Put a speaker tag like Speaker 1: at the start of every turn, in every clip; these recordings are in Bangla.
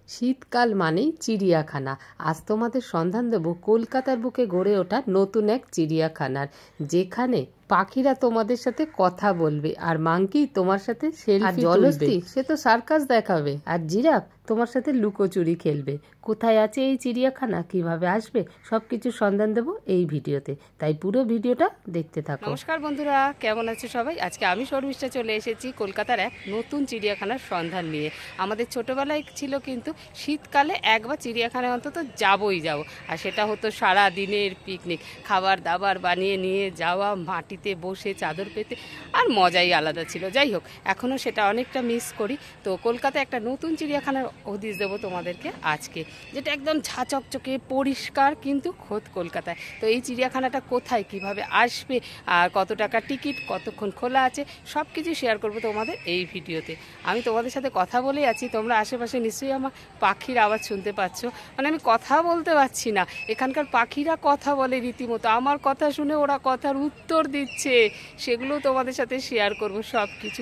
Speaker 1: শীতকাল মানেই চিড়িয়াখানা। আজ তোমাদের সন্ধান দেব কলকাতার বুকে গড়ে ওঠা নতুন এক চিড়িয়াখানার, যেখানে পাখিরা তোমাদের সাথে কথা বলবে আর মাংকি তোমার সাথে সেলফি তুলবে। সে তো সার্কাস দেখাবে, আর জিরাফ তোমার সাথে লুকোচুরি খেলবে। কোথায় আছে এই চিড়িয়াখানা, কিভাবে আসবে, সবকিছু সন্ধান দেব এই ভিডিওতে, তাই পুরো ভিডিওটা দেখতে থাকো। নমস্কার বন্ধুরা, কেমন আছে সবাই? আজকে আমি শর্মিষ্ঠা চলে এসেছি কলকাতার এক নতুন চিড়িয়াখানার সন্ধান নিয়ে। আমাদের ছোটবেলায় ছিল কিন্তু শীতকালে একবার চিড়িয়াখানায় অন্তত যাবই যাব, আর সেটা হতো সারা দিনের পিকনিক, খাবার দাবার বানিয়ে নিয়ে যাওয়া, মাটিতে বসে চাদর পেতে, আর মজাই আলাদা ছিল। যাই হোক, এখনও সেটা অনেকটা মিস করি। তো কলকাতায় একটা নতুন চিড়িয়াখানার হদিশ দেবো তোমাদেরকে আজকে, যেটা একদম ঝাঁচকচকে পরিষ্কার, কিন্তু খোদ কলকাতায়। তো এই চিড়িয়াখানাটা কোথায়, কিভাবে আসবে, আর কত টাকা টিকিট, কতক্ষণ খোলা আছে, সব কিছু শেয়ার করবো তোমাদের এই ভিডিওতে। আমি তোমাদের সাথে কথা বলেই আছি, তোমরা আশেপাশে নিশ্চয়ই আমার পাখির আওয়াজ শুনতে পাচ্ছ। মানে আমি কথা বলতে পারছি না, এখানকার পাখিরা কথা বলে রীতিমতো, আমার কথা শুনে ওরা কথার উত্তর দিচ্ছে, সেগুলো তোমাদের সাথে শেয়ার করব সব কিছু।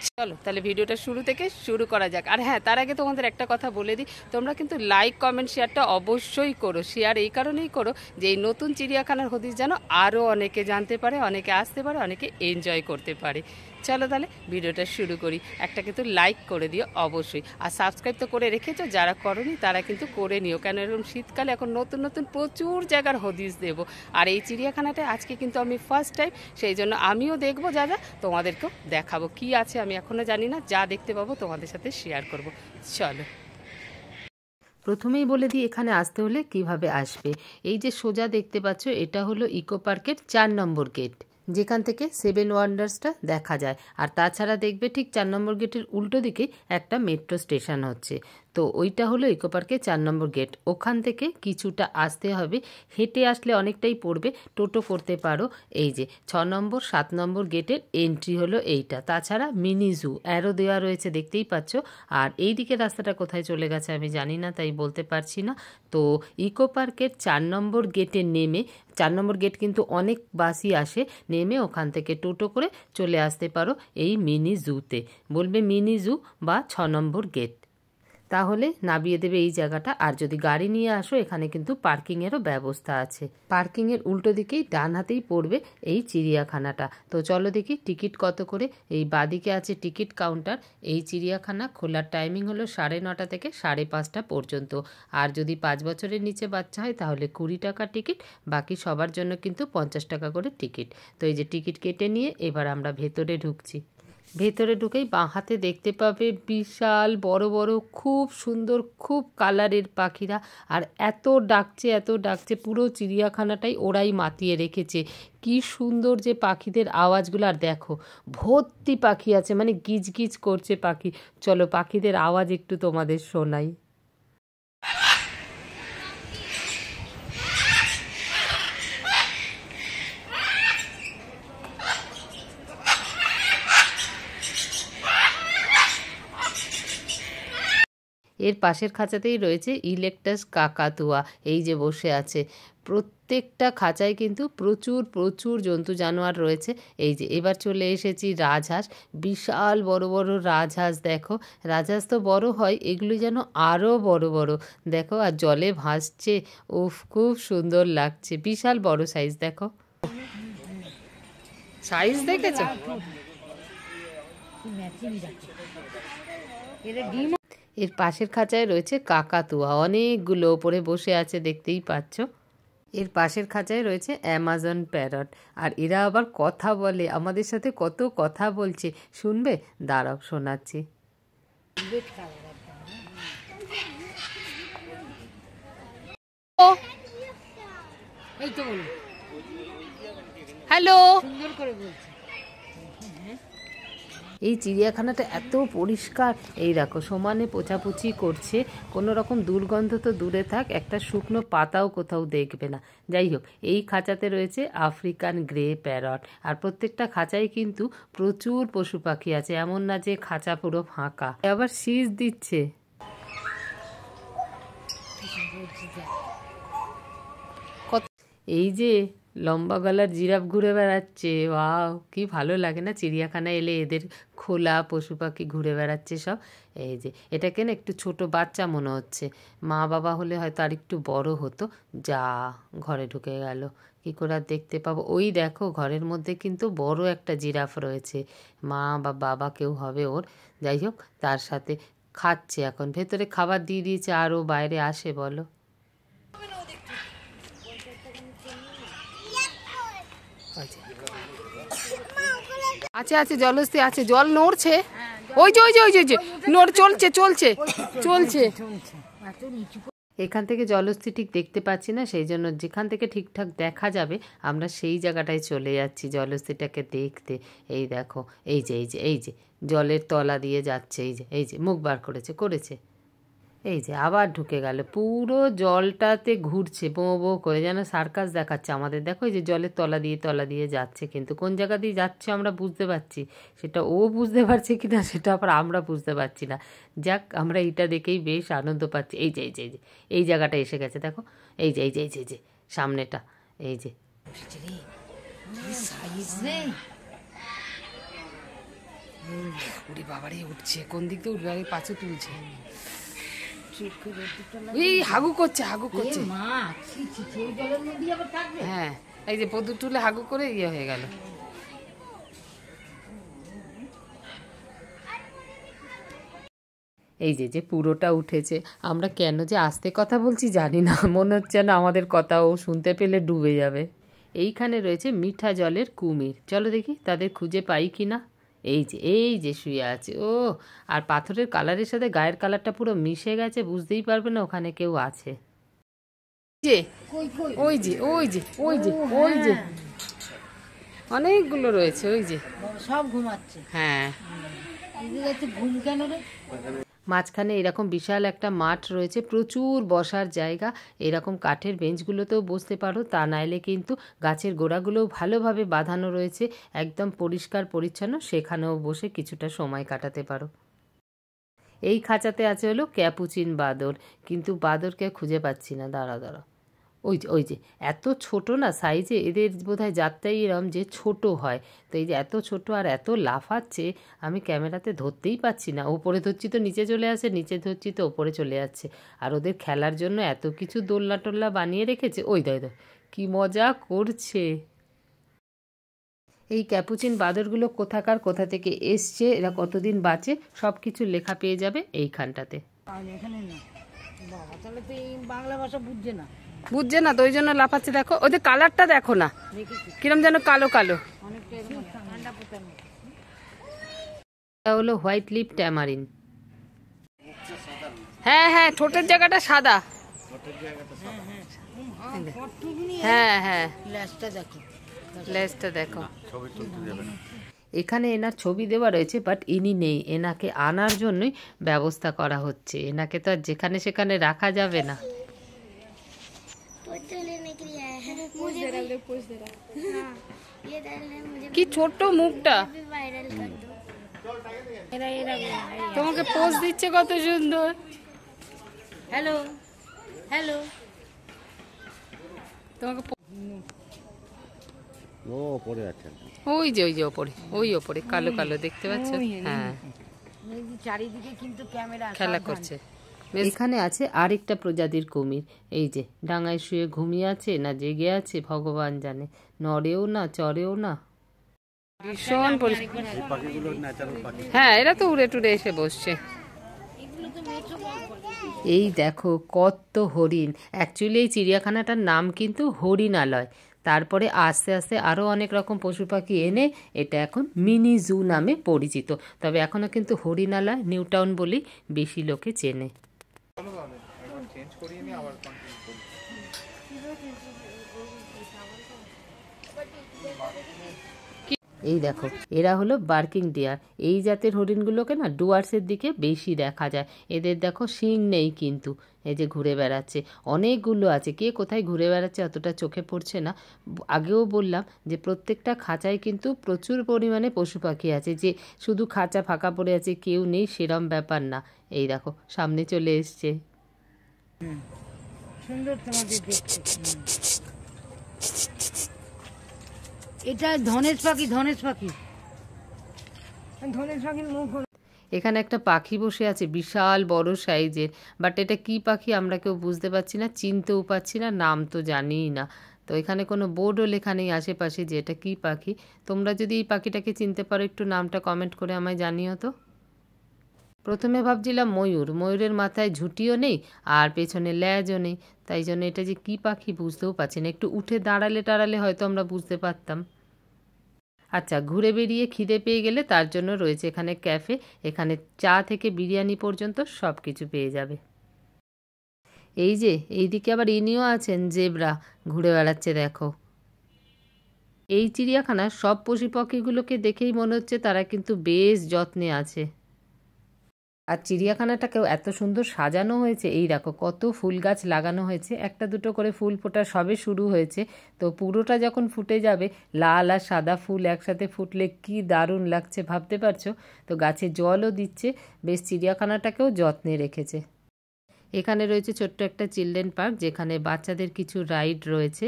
Speaker 1: চলো তাহলে ভিডিওটা শুরু থেকে শুরু করা যাক। আর হ্যাঁ, তার আগে তোমাদের একটা কথা বলে দিই, তোমরা কিন্তু লাইক কমেন্ট শেয়ারটা অবশ্যই করো। শেয়ার এই কারণেই করো যে এই নতুন চিড়িয়াখানার হদিশ যেন আরও অনেকে জানতে পারে, অনেকে আসতে পারে, অনেকে এনজয় করতে পারে। চলো তাহলে ভিডিওটা শুরু করি। একটা কিন্তু লাইক করে দিও অবশ্যই, আর সাবস্ক্রাইব তো করে রেখেছো, যারা করোনি তারা কিন্তু করে নিও, কেন এরকম শীতকালে এখন নতুন নতুন প্রচুর জায়গার হদিশ দেবো। আর এই চিড়িয়াখানাটা আজকে কিন্তু আমি ফার্স্ট টাইম, সেই জন্য আমিও দেখবো, যা যা তোমাদেরকেও দেখাবো। কি আছে আমি এখনও জানি না, যা দেখতে পাবো তোমাদের সাথে শেয়ার করব। চলো প্রথমেই বলে দিই এখানে আসতে হলে কিভাবে আসবে। এই যে সোজা দেখতে পাচ্ছ, এটা হলো ইকো পার্কের 4 নম্বর গেট, যেখান থেকে 7 ওয়ান্ডার্সটা দেখা যায়। আর তাছাড়া দেখবে ঠিক 4 নম্বর গেটের উল্টো দিকে একটা মেট্রো স্টেশন হচ্ছে। তো ওইটা হলো ইকো পার্কের 4 নম্বর গেট। ওখান থেকে কিছুটা আসতে হবে, হেঁটে আসলে অনেকটাই পড়বে, টোটো করতে পারো। এই যে 6 নম্বর 7 নম্বর গেটের এন্ট্রি হলো এইটা। তাছাড়া মিনি জু অ্যারো দেওয়া রয়েছে, দেখতেই পাচ্ছ। আর এই দিকের রাস্তাটা কোথায় চলে গেছে আমি জানি না, তাই বলতে পারছি না। তো ইকো পার্কের 4 নম্বর গেটে নেমে, 4 নম্বর গেট কিন্তু অনেক বাসই আসে, নেমে ওখান থেকে টোটো করে চলে আসতে পারো এই মিনি জুতে। বলবে মিনি জু বা 6 নম্বর গেট, তাহলে নামিয়ে দেবে এই জায়গাটা। আর যদি গাড়ি নিয়ে আসো, এখানে কিন্তু পার্কিংয়েরও ব্যবস্থা আছে। পার্কিংয়ের উল্টো দিকেই ডান হাতেই পড়বে এই চিড়িয়াখানাটা। তো চলো দেখি টিকিট কত করে। এই বাদিকে আছে টিকিট কাউন্টার। এই চিড়িয়াখানা খোলার টাইমিং হলো 9:30 থেকে 5:30 পর্যন্ত। আর যদি 5 বছরের নিচে বাচ্চা হয় তাহলে 20 টাকা টিকিট, বাকি সবার জন্য কিন্তু 50 টাকা করে টিকিট। তো এই যে টিকিট কেটে নিয়ে এবার আমরা ভেতরে ঢুকছি। ভেতরে ঢুকেই বাঁ হাতে দেখতে পাবে বিশাল বড় বড় খুব সুন্দর খুব কালারের পাখিরা। আর এত ডাকছে এত ডাকছে, পুরো চিড়িয়াখানাটাই ওরাই মাতিয়ে রেখেছে। কি সুন্দর যে পাখিদের আওয়াজগুলো, আর দেখো ভর্তি পাখি আছে, মানে গিজ গিজ করছে পাখি। চলো পাখিদের আওয়াজ একটু তোমাদের শোনাই। এর পাশের খাঁচাতেই রয়েছে ইলেকটাস কাকাতুয়া, এই যে বসে আছে। প্রত্যেকটা খাঁচায় কিন্তু প্রচুর প্রচুর জন্তু জানোয়ার রয়েছে। এই যে এবার চলে এসেছি রাজহাঁস, বিশাল বড় বড় রাজহাঁস। দেখো রাজহাঁস তো বড় হয়, এগুলি যেন আরও বড় বড়। দেখো আর জলে ভাসছে, উফ খুব সুন্দর লাগছে, বিশাল বড় সাইজ। দেখো সাইজ দেখেছো? এর পাশের খাঁচায় রয়েছে কাকাতুয়া, অনেকগুলো ওপরে বসে আছে, দেখতেই পাচ্ছ। এর পাশের খাঁচায় রয়েছে অ্যামাজন প্যারট, আর এরা আবার কথা বলে, আমাদের সাথে কত কথা বলছে, শুনবে? দাঁড়াও শোনাচ্ছি। হ্যালো, সুন্দর করে বলছে। এই চিড়িয়াখানাটা এত পরিষ্কার, এই দেখো সমানে পোছাপুছি করছে, কোনো রকম দুর্গন্ধ তো দূরে থাক, একটা শুকনো পাতাও কোথাও দেখবে না। যাই হোক, এই খাঁচাতে রয়েছে আফ্রিকান গ্রে প্যারট, আর প্রত্যেকটা খাঁচায় কিন্তু প্রচুর পশু পাখি আছে, এমন না যে খাঁচা পুরো ফাঁকা। আবার শীষ দিচ্ছে। এই যে লম্বা গলার জিরাফ ঘুরে বেড়াচ্ছে। ওয়াও, কি ভালো লাগে না চিড়িয়াখানায় এলে এদের খোলা পশু পাখি ঘুরে বেড়াচ্ছে সব। এই যে এটাকে না একটু ছোট বাচ্চা মনে হচ্ছে, মা বাবা হলে হয়তো আর একটু বড় হতো। যা, ঘরে ঢুকে গেল, কি করে আর দেখতে পাবো? ওই দেখো ঘরের মধ্যে কিন্তু বড় একটা জিরাফ রয়েছে, মা বা বাবা কেউ হবে ওর। যাই হোক, তার সাথে খাচ্ছে, এখন ভেতরে খাবার দিয়ে দিয়েছে, আরও বাইরে আসে বলো। আছে আছে জলহস্তি আছে, জল নড়ছে, ওই যে ওই যে ওই যে ওই যে নড়, চলছে চলছে চলছে। এখান থেকে জলহস্তি ঠিক দেখতে পাচ্ছি না, সেই জন্য যেখান থেকে ঠিকঠাক দেখা যাবে আমরা সেই জায়গাটায় চলে যাচ্ছি জলহস্তিটাকে দেখতে। এই দেখো, এই যে এই যে এই যে জলের তলা দিয়ে যাচ্ছে, এই যে এই যে মুখ বার করেছে করেছে, এই যে আবার ঢুকে গেল, পুরো জলটাতে ঘুরছে বো বো করে, যেন সার্কাস দেখাচ্ছে আমাদের। দেখো এই যে জলের তলা দিয়ে যাচ্ছে, কিন্তু কোন জায়গা দিয়ে যাচ্ছে আমরা বুঝতে পারছি, সেটা ও বুঝতে পারছে কিনা সেটা আবার আমরা বুঝতে পারছি না। যাক, আমরা এইটা দেখেই বেশ আনন্দ পাচ্ছি। এই যে এই যে এই যে এই জায়গাটা এসে গেছে, দেখো এই যে এই যে এই যে এই যে সামনেটা, এই যে উড়ি বাবারে উঠছে, কোন দিক দিয়ে উঠবে, আগে পাঁচে তুলছে, এই হাগু করছে হাগু করছে। হ্যাঁ, এই যে পদু তুলে হাগু করে ইয়ে হয়ে গেল। এই যে যে পুরোটা উঠেছে, আমরা কেন যে আস্তে কথা বলছি জানি না, মনে হচ্ছে না আমাদের কথা ও শুনতে পেলে ডুবে যাবে। এইখানে রয়েছে মিঠা জলের কুমির, চলো দেখি তাদের খুঁজে পাই কি না। এই যে শুয়ে আছে, ও আর পাথরের কালারের সাথে গায়ের কালারটা পুরো মিশে গেছে, বুঝতেই পারবে না ওখানে কেউ আছে। যে ওই যে ওই যে ওই যে ওই যে অনেকগুলো রয়েছে, ওই যে
Speaker 2: সব ঘুমাচ্ছে।
Speaker 1: হ্যাঁ,
Speaker 2: ঘুম কেন রে?
Speaker 1: মাঝখানে এরকম বিশাল একটা মাঠ রয়েছে, প্রচুর বসার জায়গা, এরকম কাঠের বেঞ্চগুলোতেও বসতে পারো, তা নাইলে কিন্তু গাছের গোড়াগুলোও ভালোভাবে বাঁধানো রয়েছে, একদম পরিষ্কার পরিচ্ছন্ন, সেখানেও বসে কিছুটা সময় কাটাতে পারো। এই খাঁচাতে আছে হলো ক্যাপুচিন বাঁদর, কিন্তু বাঁদরকে খুঁজে পাচ্ছি না, দাঁড়া দাঁড়া, ওই যে এত ছোট না সাইজে, এদের বোধহয় জাতটাই এরম যে ছোট হয়, তো এই যে এত ছোট আর এত লাফাচ্ছে, আমি ক্যামেরাতে ধরতেই পাচ্ছি না, ওপরে ধরছি তো নিচে চলে আসে, নিচে ধরছি তো ওপরে চলে যাচ্ছে। আর ওদের খেলার জন্য এত কিছু দোলনা টোল্লা বানিয়ে রেখেছে, ওই দাই কি মজা করছে। এই ক্যাপুচিন বাঁদরগুলো কোথাকার, কোথা থেকে এসছে, এরা কতদিন বাঁচে, সব কিছু লেখা পেয়ে যাবে এইখানটাতে।
Speaker 2: এখানে না বাবা, তাহলে তো এই বাংলা ভাষা বুঝছে না,
Speaker 1: বুঝছে না তো ওই জন্য লাফাচ্ছে। দেখো ওদের কালারটা দেখো না, কিরম যেন কালো কালো। এটা হলো হোয়াইট লিপ ট্যামারিন। হ্যাঁ হ্যাঁ, ঠোঁটের জায়গাটা সাদা। হ্যাঁ হ্যাঁ, লেজটা দেখো। এখানে এনার ছবি দেওয়া রয়েছে, বাট ইনি নেই, এনাকে আনার জন্যই ব্যবস্থা করা হচ্ছে, এনাকে তো আর যেখানে সেখানে রাখা যাবে না। কি ছোট্ট মুখটা, তোমাকে পোজ দিচ্ছে কত সুন্দর।
Speaker 2: হ্যালো হ্যালো,
Speaker 1: তোমাকে ওই যে ওপরে, ওই ওপরে কালো কালো দেখতে পাচ্ছ, হ্যাঁ
Speaker 2: চারিদিকে কিন্তু ক্যামেরা
Speaker 1: খেলা করছে। এখানে আছে আরেকটা প্রজাতির কুমির, এই যে ডাঙায় শুয়ে ঘুমিয়ে আছে না জেগে আছে ভগবান জানে, নড়েও না চড়েও না, ভীষণ পরিষ্কার। হ্যাঁ, এরা তো উড়ে টুড়ে এসে বসছে। এই দেখো কত হরিণ, অ্যাকচুয়ালি এই চিড়িয়াখানাটার নাম কিন্তু হরিণালয়, তারপরে আস্তে আস্তে আরও অনেক রকম পশু পাখি এনে এটা এখন মিনি জু নামে পরিচিত, তবে এখনও কিন্তু হরিণালয় নিউ টাউন বলেই বেশি লোকে চেনে। এই দেখো এরা হলো বার্কিং ডিয়ার, এই জাতের হরিণগুলোকে না ডুয়ার্সের দিকে বেশি দেখা যায়, এদের দেখো শিং নেই কিন্তু, এই যে ঘুরে বেড়াচ্ছে, অনেকগুলো আছে, কে কোথায় ঘুরে বেড়াচ্ছে অতটা চোখে পড়ছে না। আগেও বললাম যে প্রত্যেকটা খাঁচায় কিন্তু প্রচুর পরিমাণে পশু পাখি আছে, যে শুধু খাঁচা ফাঁকা পড়ে আছে কেউ নেই সেরম ব্যাপার না। এই দেখো সামনে চলে এসছে,
Speaker 2: সুন্দর তোমাদের দেখতে। এটা ধনেশ পাখি, ধনেশ পাখি, ধনেশ পাখির মুখ।
Speaker 1: এখানে একটা পাখি বসে আছে বিশাল বড় সাইজের, বাট এটা কি পাখি আমরা কেউ বুঝতে পারছি না, চিনতেও পারছি না, নাম তো জানিই না। তো এখানে কোনো বোর্ডও লেখা নেই আশেপাশে যে এটা কী পাখি। তোমরা যদি এই পাখিটাকে চিনতে পারো একটু নামটা কমেন্ট করে আমায় জানিও তো। প্রথমে ভাবছিলাম ময়ূর, ময়ূরের মাথায় ঝুঁটিও নেই আর পেছনে ল্যাজও নেই, তাই জন্য এটা যে কী পাখি বুঝতেও পারছি না। একটু উঠে দাঁড়ালে টাড়ালে হয়তো আমরা বুঝতে পারতাম। আচ্ছা, ঘুরে বেরিয়ে খিদে পেয়ে গেলে তার জন্য রয়েছে এখানে ক্যাফে। এখানে চা থেকে বিরিয়ানি পর্যন্ত সব কিছু পেয়ে যাবে। এই যে এইদিকে আবার ইনিও আছেন, জেব্রা ঘুরে বেড়াচ্ছে দেখো। এই চিড়িয়াখানার সব পশু পাখিগুলোকে দেখেই মনে হচ্ছে তারা কিন্তু বেশ যত্নে আছে। আর চিড়িয়াখানাটাকেও এত সুন্দর সাজানো হয়েছে, এই দেখো কত ফুল গাছ লাগানো হয়েছে, একটা দুটো করে ফুল ফোটা সবে শুরু হয়েছে। তো পুরোটা যখন ফুটে যাবে, লাল আর সাদা ফুল একসাথে ফুটলে কি দারুণ লাগছে ভাবতে পারছো। তো গাছে জলও দিচ্ছে, বেশ চিড়িয়াখানাটাকেও যত্নে রেখেছে। এখানে রয়েছে ছোট্ট একটা চিলড্রেন পার্ক, যেখানে বাচ্চাদের কিছু রাইড রয়েছে।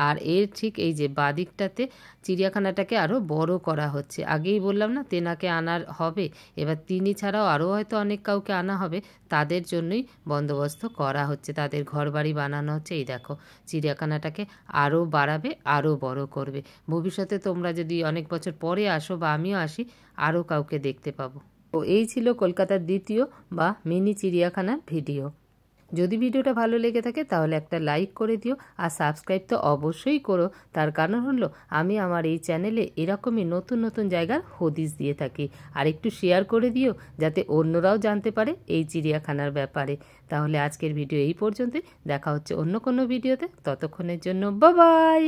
Speaker 1: আর এর ঠিক এই যে বাদিকটাতে চিড়িয়াখানাটাকে আরও বড় করা হচ্ছে। আগেই বললাম না তেনাকে আনার হবে, এবার তিনি ছাড়াও আরও হয়তো অনেক কাউকে আনা হবে, তাদের জন্যই বন্দোবস্ত করা হচ্ছে, তাদের ঘরবাড়ি বানানো হচ্ছে। এই দেখো চিড়িয়াখানাটাকে আরও বাড়াবে, আরও বড় করবে। ভবিষ্যতে তোমরা যদি অনেক বছর পরে আসো বা আমিও আসি, আরও কাউকে দেখতে পাবো। তো এই ছিল কলকাতার দ্বিতীয় বা মিনি চিড়িয়াখানার ভিডিও। যদি ভিডিওটা ভালো লেগে থাকে তাহলে একটা লাইক করে দিও, আর সাবস্ক্রাইব তো অবশ্যই করো। তার কারণ হলো আমি আমার এই চ্যানেলে এরকমই নতুন নতুন জায়গার হদিস দিয়ে থাকি। আর একটু শেয়ার করে দিও যাতে অন্যরাও জানতে পারে এই চিড়িয়াখানার ব্যাপারে। তাহলে আজকের ভিডিও এই পর্যন্তই, দেখা হচ্ছে অন্য কোনো ভিডিওতে। ততক্ষণের জন্য বাই বাই।